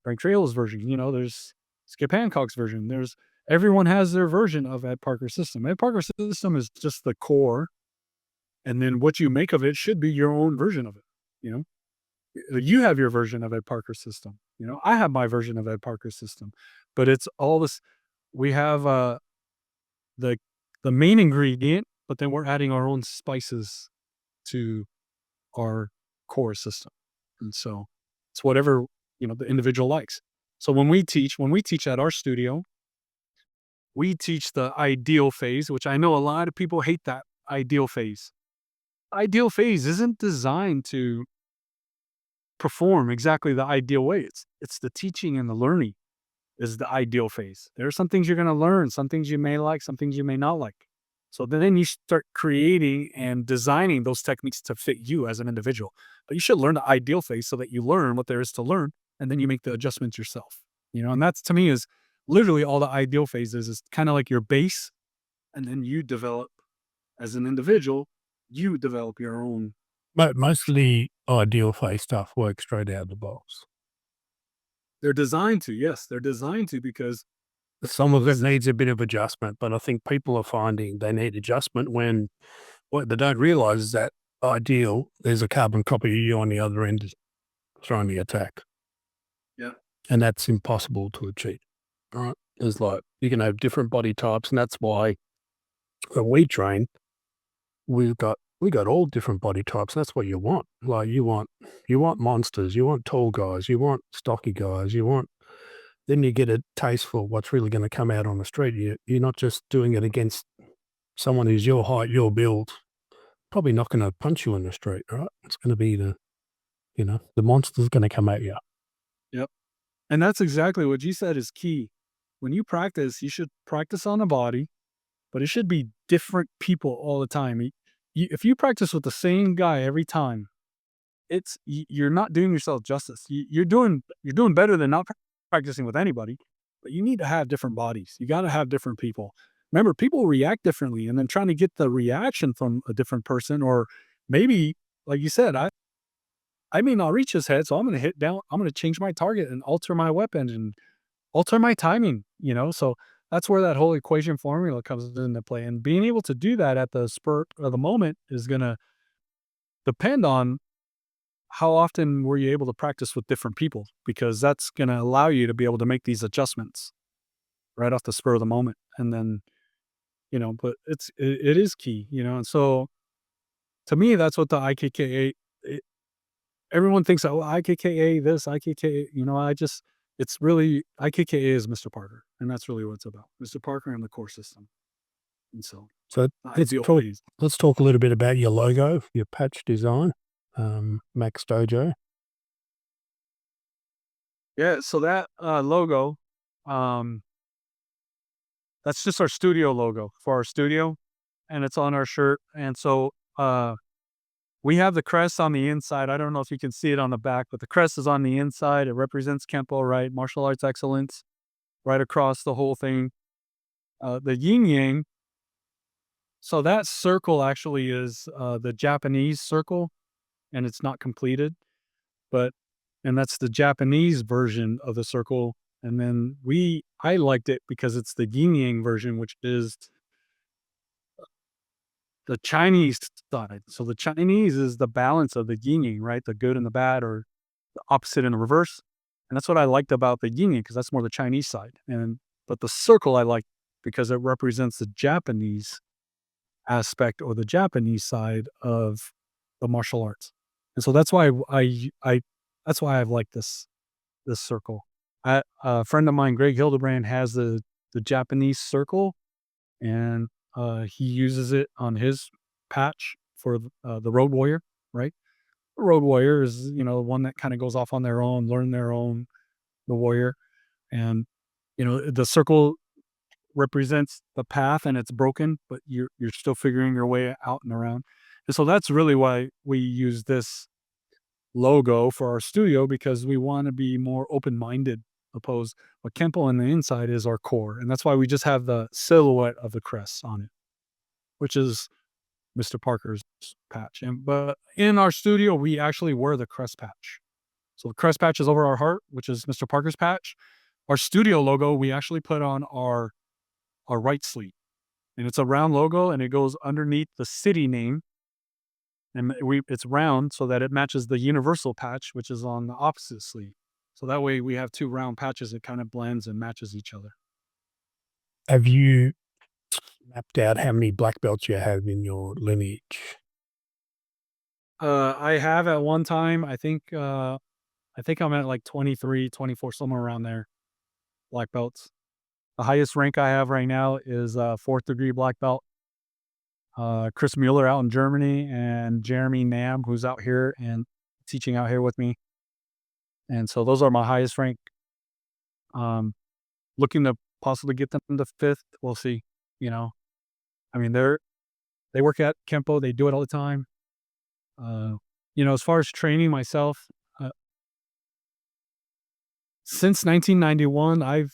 Frank Trail's version, there's Skip Hancock's version. Everyone has their version of Ed Parker's system. Ed Parker's system is just the core, and then what you make of it should be your own version of it. You have your version of Ed Parker's system. I have my version of Ed Parker's system, but it's all this. We have the main ingredient, but then we're adding our own spices to our core system. And so it's whatever, the individual likes. So when we teach at our studio, we teach the ideal phase, which I know a lot of people hate that ideal phase. Ideal phase isn't designed to perform exactly the ideal way. It's the teaching and the learning is the ideal phase. There are some things you're going to learn, some things you may like, some things you may not like. So then you start creating and designing those techniques to fit you as an individual. But you should learn the ideal phase so that you learn what there is to learn, and then you make the adjustments yourself. And that's, to me, is literally all the ideal phases is kind of like your base, and then you develop as an individual, you develop your own. But most of the ideal phase stuff works straight out of the box. They're designed to, yes, they're designed to, because some of it needs a bit of adjustment, but I think people are finding they need adjustment when what they don't realize is that ideal, there's a carbon copy of you on the other end throwing the attack. Yeah. And that's impossible to achieve. Right? It's like you can have different body types, and that's why when we train, we got all different body types. That's what you want. Like you want monsters, you want tall guys, you want stocky guys, then you get a taste for what's really going to come out on the street. You're not just doing it against someone who's your height, your build, probably not going to punch you in the street, right? It's going to be the monster's going to come at you. Yep. And that's exactly what you said is key. When you practice, you should practice on the body, but it should be different people all the time. If you practice with the same guy every time, you're not doing yourself justice. You're doing better than not practicing with anybody, but you need to have different bodies. You got to have different people. Remember, people react differently, and then trying to get the reaction from a different person, or maybe, like you said, I may not reach his head, so I'm going to hit down. I'm going to change my target and alter my weapon and alter my timing. So that's where that whole equation formula comes into play, and being able to do that at the spur of the moment is going to depend on how often were you able to practice with different people, because that's going to allow you to be able to make these adjustments right off the spur of the moment. And then, but it is key, and so to me, that's what the IKKA, everyone thinks, oh, IKKA this, IKKA, it's really, IKKA is Mr. Parker, and that's really what it's about. Mr. Parker and the core system. And so So I let's feel talk, pleased. let's talk a little bit about your logo, your patch design, Max Dojo. Yeah, so that logo, um, that's just our studio logo for our studio, and it's on our shirt. And so we have the crest on the inside. I don't know if you can see it on the back, but the crest is on the inside. It represents Kenpo, right? Martial arts excellence, right across the whole thing. The yin yang. So that circle actually is the Japanese circle, and it's not completed, but and that's the Japanese version of the circle. And then I liked it because it's the yin yang version, which is the Chinese side. So the Chinese is the balance of the yin yang, right? The good and the bad, or the opposite and the reverse. And that's what I liked about the yin yang, because that's more the Chinese side. But the circle I like because it represents the Japanese aspect, or the Japanese side of the martial arts. And so that's why that's why I've liked this circle. A friend of mine, Greg Hildebrand, has the Japanese circle, and he uses it on his patch for the Road Warrior, right? The Road Warrior is, one that kind of goes off on their own, learn their own, the warrior. And, the circle represents the path, and it's broken, but you're still figuring your way out and around. And so that's really why we use this logo for our studio, because we want to be more open-minded. Opposed, what Kenpo on the inside is our core, and that's why we just have the silhouette of the crest on it, which is Mr. Parker's patch. But in our studio, we actually wear the crest patch. So the crest patch is over our heart, which is Mr. Parker's patch. Our studio logo, we actually put on our right sleeve, and it's a round logo, and it goes underneath the city name, and it's round so that it matches the universal patch, which is on the opposite sleeve. So that way we have two round patches. It kind of blends and matches each other. Have you mapped out how many black belts you have in your lineage? I have at one time, I think I'm at like 23, 24, somewhere around there, black belts. The highest rank I have right now is fourth degree black belt. Chris Mueller out in Germany, and Jeremy Nam, who's out here and teaching out here with me. And so those are my highest rank. Looking to possibly get them to fifth. We'll see. I mean, they work at Kenpo. They do it all the time. As far as training myself, since 1991,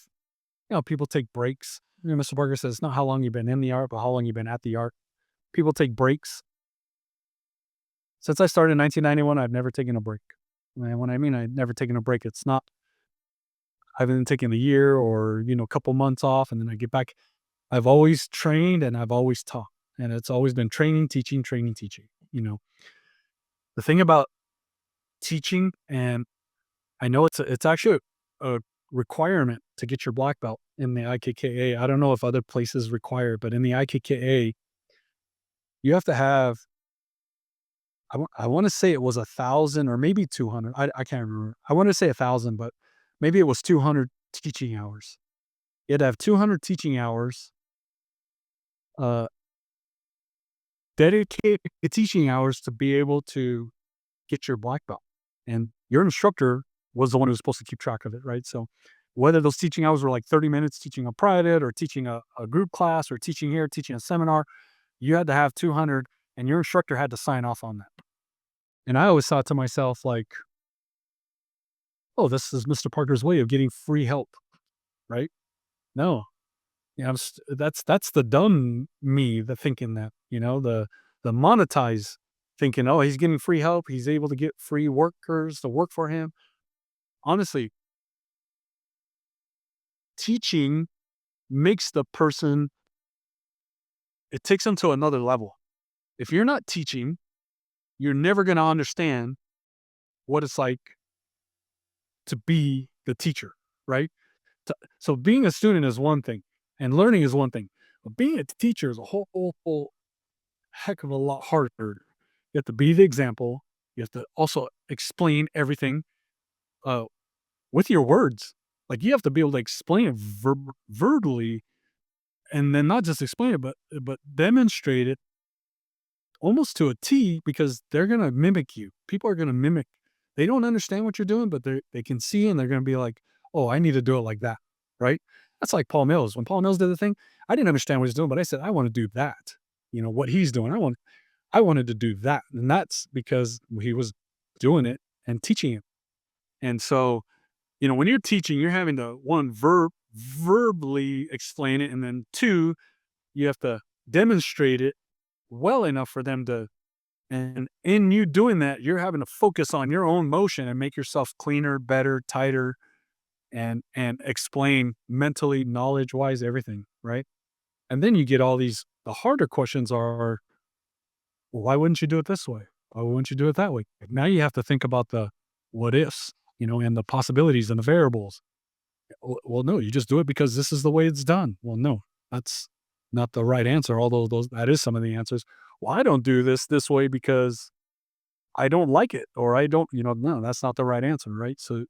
people take breaks. Mr. Parker says it's not how long you've been in the art, but how long you've been at the art. People take breaks. Since I started in 1991, I've never taken a break. And when I mean I've never taken a break, it's not, I haven't taken a year or, a couple months off and then I get back. I've always trained and I've always taught. And it's always been training, teaching, training, teaching. The thing about teaching, and I know it's actually a requirement to get your black belt in the IKKA. I don't know if other places require it, but in the IKKA, you have to have, I want to say it was 1,000 or maybe 200. I can't remember. I want to say 1,000, but maybe it was 200 teaching hours. You had to have 200 teaching hours, uh, dedicated teaching hours to be able to get your black belt. And your instructor was the one who was supposed to keep track of it, right? So whether those teaching hours were like 30 minutes teaching a private or teaching a group class or teaching here, teaching a seminar, you had to have 200, and your instructor had to sign off on that. And I always thought to myself, like, oh, this is Mr. Parker's way of getting free help, right? No, yeah, that's the dumb me, the thinking that, the monetize thinking, oh, he's getting free help. He's able to get free workers to work for him. Honestly, teaching makes the person, it takes them to another level. If you're not teaching, you're never going to understand what it's like to be the teacher, right? So being a student is one thing and learning is one thing, but being a teacher is a whole heck of a lot harder. You have to be the example. You have to also explain everything uh, with your words. Like you have to be able to explain it verbally, and then not just explain it, but demonstrate it almost to a T, because they're gonna mimic you. People are gonna mimic. They don't understand what you're doing, but they can see and they're gonna be like, "Oh, I need to do it like that." Right? That's like Paul Mills. When Paul Mills did the thing, I didn't understand what he's doing, but I said, "I want to do that." What he's doing. I wanted to do that. And that's because he was doing it and teaching it. And so, when you're teaching, you're having to one verbally explain it, and then two, you have to demonstrate it well enough for them to, and in you doing that, you're having to focus on your own motion and make yourself cleaner, better, tighter, and explain mentally, knowledge wise, everything, right? And then you get all these, the harder questions are, well, why wouldn't you do it this way? Why wouldn't you do it that way? Now you have to think about the what ifs, and the possibilities and the variables. Well, no, you just do it because this is the way it's done. Well, no, that's not the right answer. Although that is some of the answers. Well, I don't do this way because I don't like it, or I don't, no, that's not the right answer, right? So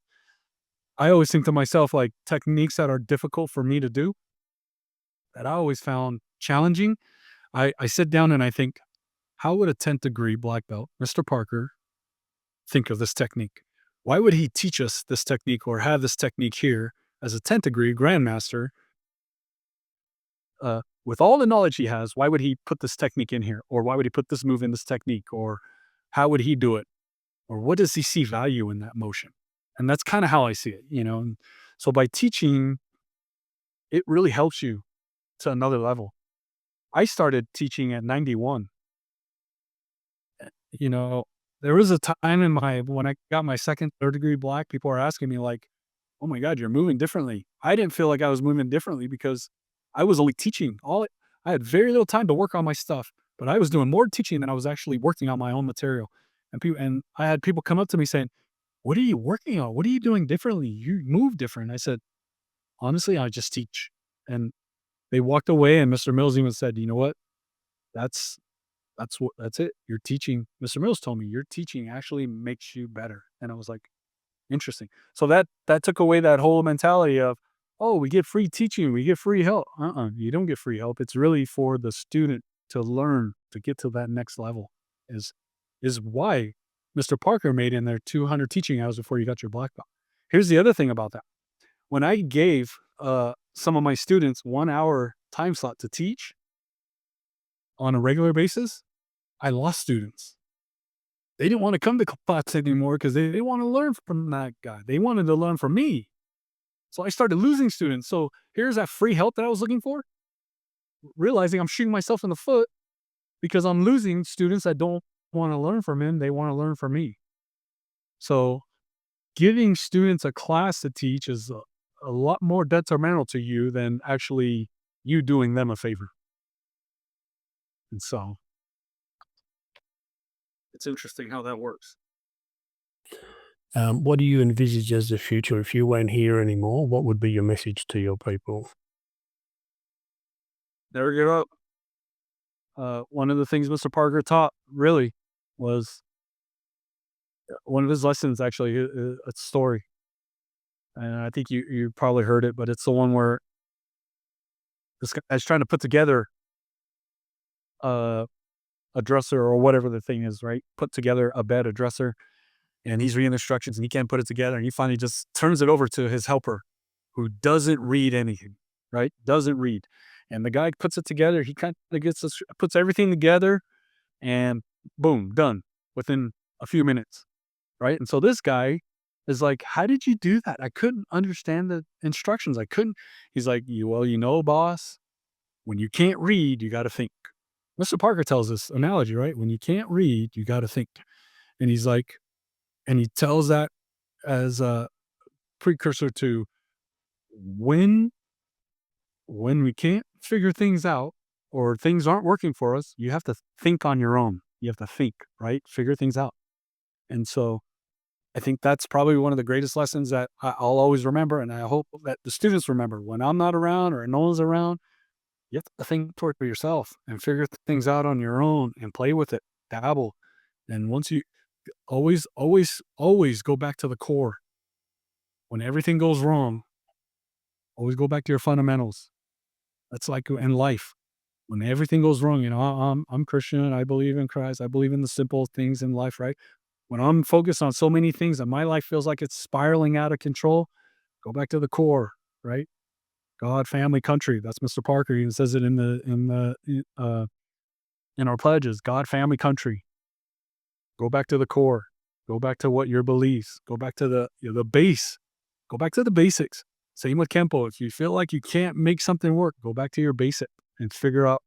I always think to myself, like, techniques that are difficult for me to do, that I always found challenging. I sit down and I think, how would a 10th degree black belt, Mr. Parker, think of this technique? Why would he teach us this technique or have this technique here as a 10th degree grandmaster? With all the knowledge he has, why would he put this technique in here? Or why would he put this move in this technique? Or how would he do it? Or what does he see value in that motion? And that's kind of how I see it. And so by teaching, it really helps you to another level. I started teaching at 91. You know, there was a time when I got my second, third degree black, people were asking me like, "Oh my God, you're moving differently." I didn't feel like I was moving differently because I was only teaching. I had very little time to work on my stuff, but I was doing more teaching than I was actually working on my own material. And I had people come up to me saying, "What are you working on? What are you doing differently? You move different." I said, "Honestly, I just teach." And they walked away, and Mr. Mills even said, "You know what? That's that's it. You're teaching." Mr. Mills told me, "Your teaching actually makes you better." And I was like, interesting. So that took away that whole mentality of, "Oh, we get free teaching, we get free help." You don't get free help. It's really for the student to learn to get to that next level. Is is why Mr. Parker made in there 200 teaching hours before you got your black belt. Here's the other thing about that. When I gave some of my students 1 hour time slot to teach on a regular basis, I lost students. They didn't want to come to class anymore because they didn't want to learn from that guy. They wanted to learn from me. So I started losing students. So here's that free help that I was looking for, realizing I'm shooting myself in the foot because I'm losing students that don't want to learn from him. They want to learn from me. So giving students a class to teach is a lot more detrimental to you than actually you doing them a favor. And so it's interesting how that works. What do you envisage as the future? If you weren't here anymore, what would be your message to your people? Never give up. One of the things Mr. Parker taught really was one of his lessons, actually, a story. And I think you probably heard it, but it's the one where this guy's trying to put together a, a dresser or whatever the thing is, right? Put together a bed, a dresser, and he's reading instructions and he can't put it together. And he finally just turns it over to his helper who doesn't read anything, right? Doesn't read. And the guy puts it together. He kind of puts everything together and boom, done within a few minutes, right? And so this guy is like, how did you do that? I couldn't understand the instructions. I couldn't. He's like, boss, when you can't read, you got to think. Mr. Parker tells this analogy, right? When you can't read, you got to think. And he's like, and he tells that as a precursor to when we can't figure things out or things aren't working for us, you have to think on your own. You have to think, right? Figure things out. And so I think that's probably one of the greatest lessons that I'll always remember. And I hope that the students remember when I'm not around or no one's around, you have to think toward for yourself and figure things out on your own and play with it, dabble. And once you always go back to the core. When everything goes wrong, always go back to your fundamentals. That's like in life. When everything goes wrong, I'm Christian. I believe in Christ. I believe in the simple things in life, right? When I'm focused on so many things and my life feels like it's spiraling out of control, go back to the core, right? God, family, country. That's Mr. Parker. He says it in our pledges. God, family, country. Go back to the core. Go back to what your beliefs. Go back to the base. Go back to the basics. Same with Kenpo. If you feel like you can't make something work, go back to your basic and figure out,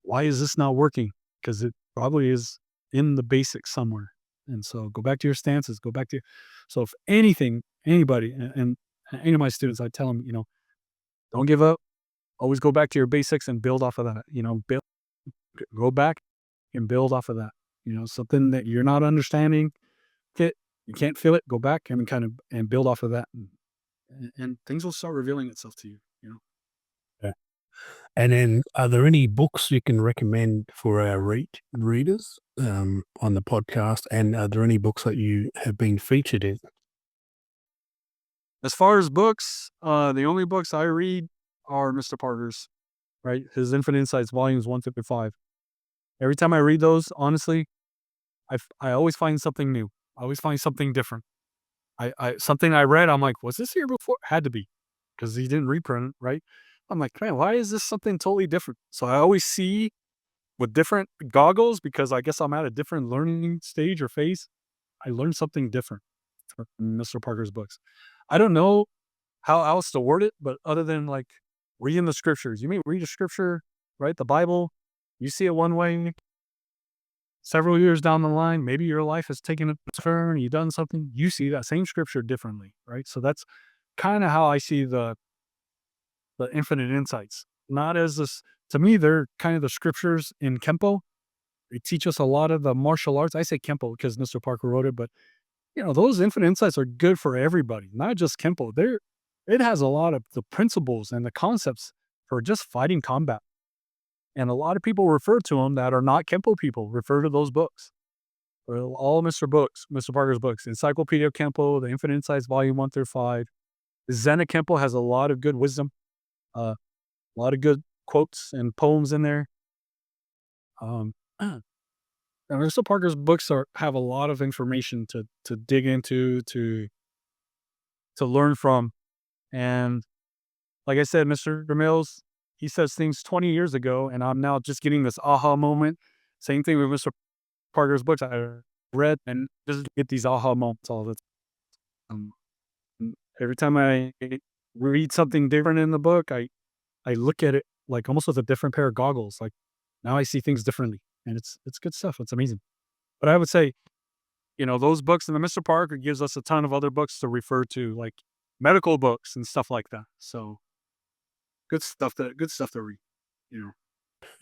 why is this not working? Because it probably is in the basics somewhere. And so go back to your stances. So if anything, anybody, and any of my students, I tell them, don't give up. Always go back to your basics and build off of that. Go back and build off of that. Something that you're not understanding, you can't feel it. Go back and build off of that, and things will start revealing itself to you. Yeah. And then, are there any books you can recommend for our readers on the podcast? And are there any books that you have been featured in? As far as books, the only books I read are Mr. Parker's, right? His Infinite Insights, volumes 1 through 5. Every time I read those, honestly, I always find something new. I always find something different. Something I read, I'm like, was this here before? Had to be, because he didn't reprint it, right? I'm like, man, why is this something totally different? So I always see with different goggles, because I guess I'm at a different learning stage or phase. I learned something different from Mr. Parker's books. I don't know how else to word it, but other than like reading the scriptures, you may read a scripture, right? The Bible, you see it one way. Several years down the line, maybe your life has taken a turn, you've done something, you see that same scripture differently, right? So that's kind of how I see the infinite insights. Not as this, to me, they're kind of the scriptures in Kenpo. They teach us a lot of the martial arts. I say Kenpo because Mr. Parker wrote it, but those infinite insights are good for everybody, not just Kenpo. It has a lot of the principles and the concepts for just fighting combat. And a lot of people refer to them that are not Kenpo people, refer to those books. Well, all Mr. Parker's books, Encyclopedia of Kenpo, the Infinite Insights, Volume 1 through 5. Zen of Kenpo has a lot of good wisdom, a lot of good quotes and poems in there. And Mr. Parker's books have a lot of information to dig into, to learn from. And like I said, Mr. Mills, he says things 20 years ago, and I'm now just getting this aha moment. Same thing with Mr. Parker's books I read, and just get these aha moments all the time. Every time I read something different in the book, I look at it like almost with a different pair of goggles. Like now I see things differently, and it's good stuff. It's amazing. But I would say, those books, and the Mr. Parker gives us a ton of other books to refer to, like medical books and stuff like that. So good stuff to read.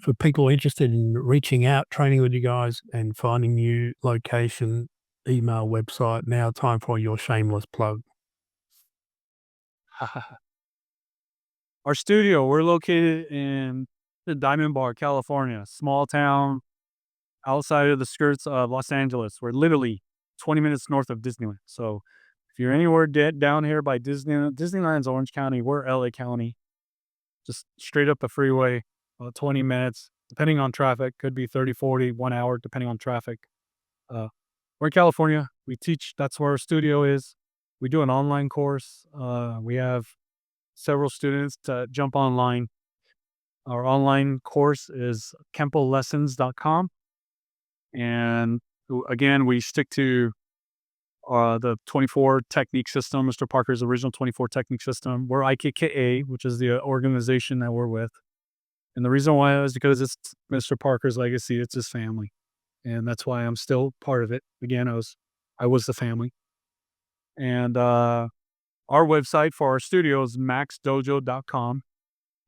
For people interested in reaching out, training with you guys, and finding new location, email, website, now time for your shameless plug. Our studio, we're located in the Diamond Bar, California, small town outside of the skirts of Los Angeles. We're literally 20 minutes north of Disneyland. So if you're anywhere down here by Disneyland's Orange County, we're LA County, just straight up the freeway, 20 minutes, depending on traffic, could be 30, 40, 1 hour, depending on traffic. We're in California. We teach, that's where our studio is. We do an online course. We have several students to jump online. Our online course is kempolessons.com. And Again, we stick to the 24 technique system, Mr. Parker's original 24 technique system. We're IKKA, which is the organization that we're with. And the reason why is because it's Mr. Parker's legacy. It's his family. And that's why I'm still part of it. Again, I was the family. And our website for our studio is maxdojo.com.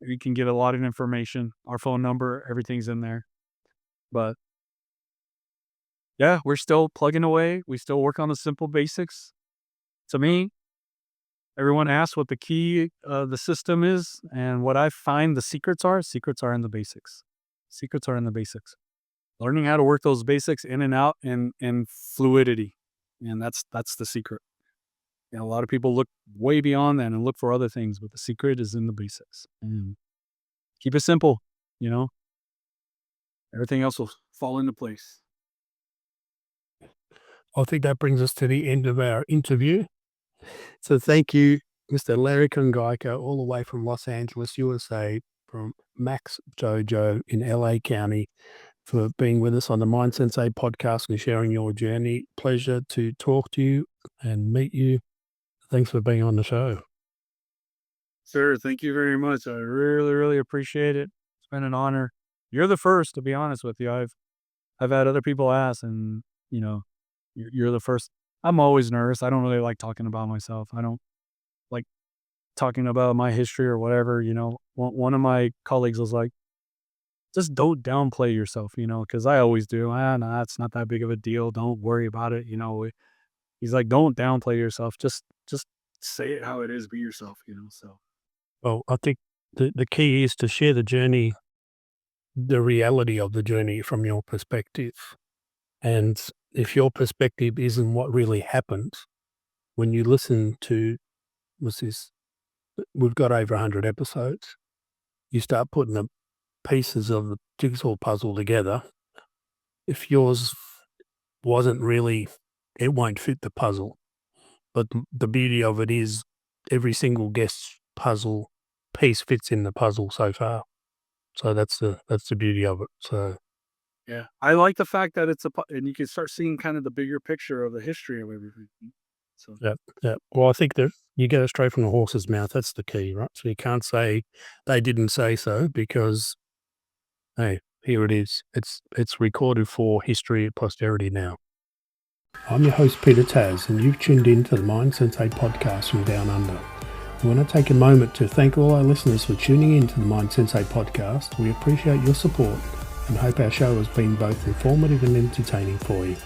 You can get a lot of information. Our phone number, everything's in there. But yeah, we're still plugging away. We still work on the simple basics. To me, everyone asks what the key of the system is, and what I find the secrets are in the basics. Secrets are in the basics. Learning how to work those basics in and out and fluidity. And that's the secret. And a lot of people look way beyond that and look for other things, but the secret is in the basics. And keep it simple, Everything else will fall into place. I think that brings us to the end of our interview. So thank you, Mr. Larry Kongaika, all the way from Los Angeles, USA, from MAX Dojo in LA County, for being with us on the Mind Sensei podcast and sharing your journey. Pleasure to talk to you and meet you. Thanks for being on the show. Sir, thank you very much. I really, really appreciate it. It's been an honor. You're the first, to be honest with you. I've had other people ask, and you're the first. I'm always nervous. I don't really like talking about myself. I don't like talking about my history or whatever. One of my colleagues was like, just don't downplay yourself, because I always do. No, it's not that big of a deal. Don't worry about it. He's like, don't downplay yourself. Just say it how it is. Be yourself, so. Well, I think the key is to share the journey, the reality of the journey from your perspective. And if your perspective isn't what really happened, when you listen to, we've got over 100 episodes, you start putting the pieces of the jigsaw puzzle together. If yours wasn't really, it won't fit the puzzle. But the beauty of it is every single guest's puzzle piece fits in the puzzle so far. So that's the beauty of it. So yeah, I like the fact that and you can start seeing kind of the bigger picture of the history of everything. So yeah. Well, I think that you get it straight from the horse's mouth. That's the key, right? So you can't say they didn't say so, because hey, here it is. It's recorded for history and posterity now. I'm your host, Peter Taz, and you've tuned in to the Mind Sensei podcast from Down Under. We want to take a moment to thank all our listeners for tuning in to the Mind Sensei podcast. We appreciate your support and hope our show has been both informative and entertaining for you.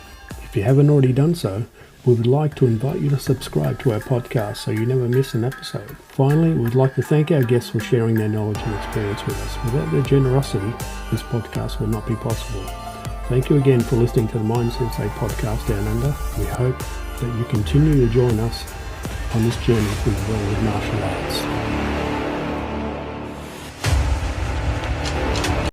If you haven't already done so, we would like to invite you to subscribe to our podcast so you never miss an episode. Finally, we'd like to thank our guests for sharing their knowledge and experience with us. Without their generosity, this podcast would not be possible. Thank you again for listening to the Mind Sensei podcast Down Under. We hope that you continue to join us on this journey through the world of martial arts.